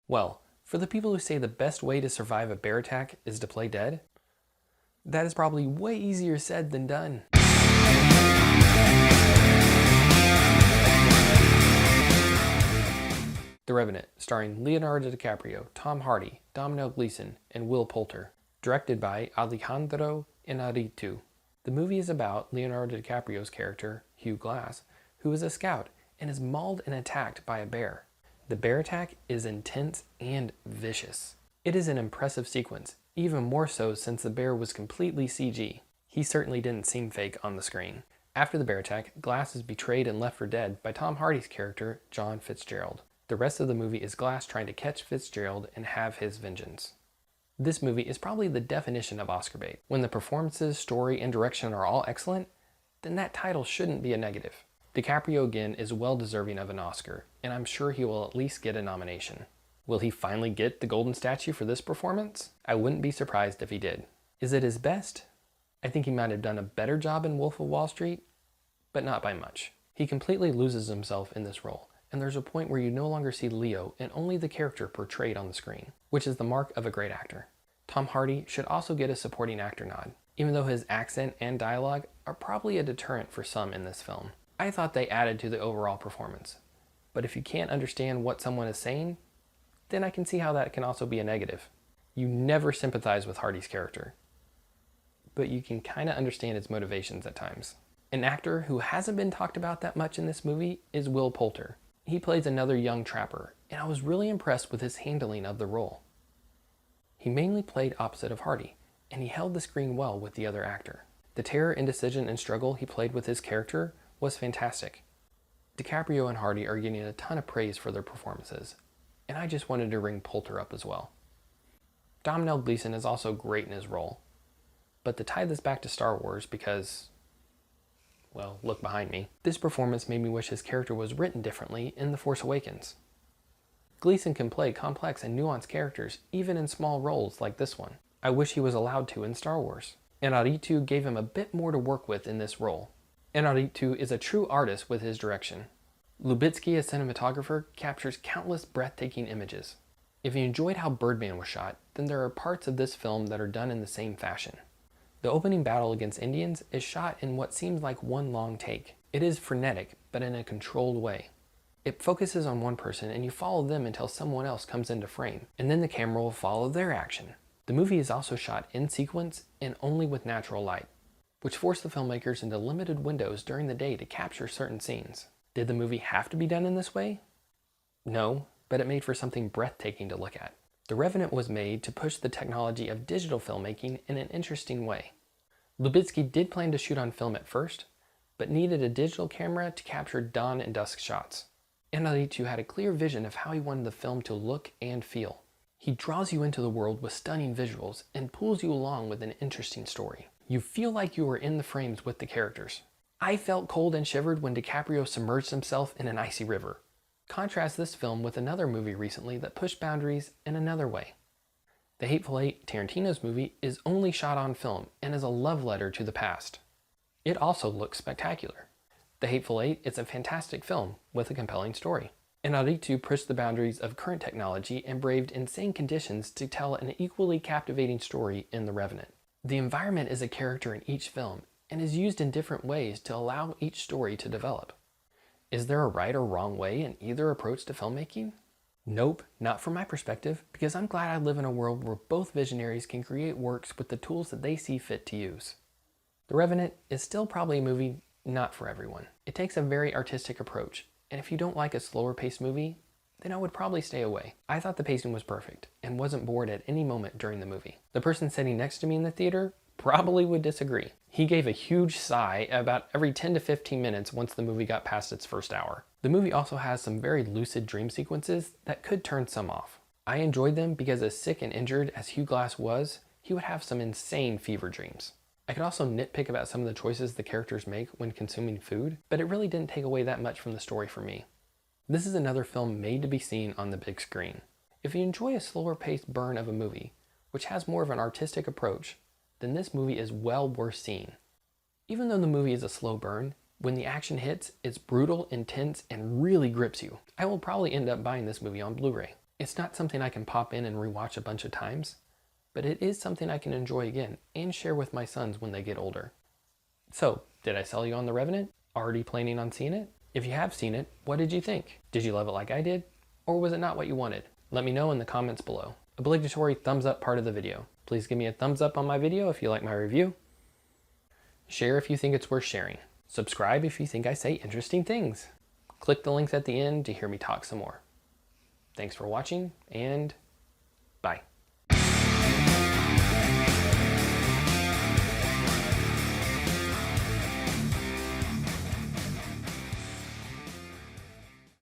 Well, for the people who say the best way to survive a bear attack is to play dead, that is probably way easier said than done. The Revenant, starring Leonardo DiCaprio, Tom Hardy, Domhnall Gleeson, and Will Poulter. Directed by Alejandro Iñárritu. The movie is about Leonardo DiCaprio's character, Hugh Glass, who is a scout and is mauled and attacked by a bear. The bear attack is intense and vicious. It is an impressive sequence, even more so since the bear was completely CG. He certainly didn't seem fake on the screen. After the bear attack, Glass is betrayed and left for dead by Tom Hardy's character, John Fitzgerald. The rest of the movie is Glass trying to catch Fitzgerald and have his vengeance. This movie is probably the definition of Oscar bait. When the performances, story, and direction are all excellent, then that title shouldn't be a negative. DiCaprio again is well deserving of an Oscar, and I'm sure he will at least get a nomination. Will he finally get the golden statue for this performance? I wouldn't be surprised if he did. Is it his best? I think he might have done a better job in Wolf of Wall Street, but not by much. He completely loses himself in this role, and there's a point where you no longer see Leo and only the character portrayed on the screen, which is the mark of a great actor. Tom Hardy should also get a supporting actor nod, even though his accent and dialogue are probably a deterrent for some in this film. I thought they added to the overall performance, but if you can't understand what someone is saying, then I can see how that can also be a negative. You never sympathize with Hardy's character, but you can kind of understand his motivations at times. An actor who hasn't been talked about that much in this movie is Will Poulter. He plays another young trapper, and I was really impressed with his handling of the role. He mainly played opposite of Hardy, and he held the screen well with the other actor. The terror, indecision, and struggle he played with his character was fantastic. DiCaprio and Hardy are getting a ton of praise for their performances, and I just wanted to ring Poulter up as well. Domhnall Gleeson is also great in his role, but to tie this back to Star Wars because, well, look behind me, this performance made me wish his character was written differently in The Force Awakens. Gleeson can play complex and nuanced characters even in small roles like this one. I wish he was allowed to in Star Wars. Iñárritu gave him a bit more to work with in this role. Iñárritu is a true artist with his direction. Lubezki as cinematographer captures countless breathtaking images. If you enjoyed how Birdman was shot, then there are parts of this film that are done in the same fashion. The opening battle against Indians is shot in what seems like one long take. It is frenetic, but in a controlled way. It focuses on one person and you follow them until someone else comes into frame, and then the camera will follow their action. The movie is also shot in sequence and only with natural light, which forced the filmmakers into limited windows during the day to capture certain scenes. Did the movie have to be done in this way? No, but it made for something breathtaking to look at. The Revenant was made to push the technology of digital filmmaking in an interesting way. Lubezki did plan to shoot on film at first, but needed a digital camera to capture dawn and dusk shots. Iñárritu had a clear vision of how he wanted the film to look and feel. He draws you into the world with stunning visuals and pulls you along with an interesting story. You feel like you are in the frames with the characters. I felt cold and shivered when DiCaprio submerged himself in an icy river. Contrast this film with another movie recently that pushed boundaries in another way. The Hateful Eight, Tarantino's movie, is only shot on film and is a love letter to the past. It also looks spectacular. The Hateful Eight is a fantastic film with a compelling story. Iñárritu pushed the boundaries of current technology and braved insane conditions to tell an equally captivating story in The Revenant. The environment is a character in each film and is used in different ways to allow each story to develop. Is there a right or wrong way in either approach to filmmaking? Nope, not from my perspective, because I'm glad I live in a world where both visionaries can create works with the tools that they see fit to use. The Revenant is still probably a movie not for everyone. It takes a very artistic approach, and if you don't like a slower paced movie, then I would probably stay away. I thought the pacing was perfect and wasn't bored at any moment during the movie. The person sitting next to me in the theater probably would disagree. He gave a huge sigh about every 10 to 15 minutes once the movie got past its first hour. The movie also has some very lucid dream sequences that could turn some off. I enjoyed them because as sick and injured as Hugh Glass was, he would have some insane fever dreams. I could also nitpick about some of the choices the characters make when consuming food, but it really didn't take away that much from the story for me. This is another film made to be seen on the big screen. If you enjoy a slower paced burn of a movie, which has more of an artistic approach, then this movie is well worth seeing. Even though the movie is a slow burn, when the action hits, it's brutal, intense, and really grips you. I will probably end up buying this movie on Blu-ray. It's not something I can pop in and rewatch a bunch of times, but it is something I can enjoy again and share with my sons when they get older. So, did I sell you on The Revenant? Already planning on seeing it? If you have seen it, what did you think? Did you love it like I did? Or was it not what you wanted? Let me know in the comments below. Obligatory thumbs up part of the video. Please give me a thumbs up on my video if you like my review. Share if you think it's worth sharing. Subscribe if you think I say interesting things. Click the links at the end to hear me talk some more. Thanks for watching, and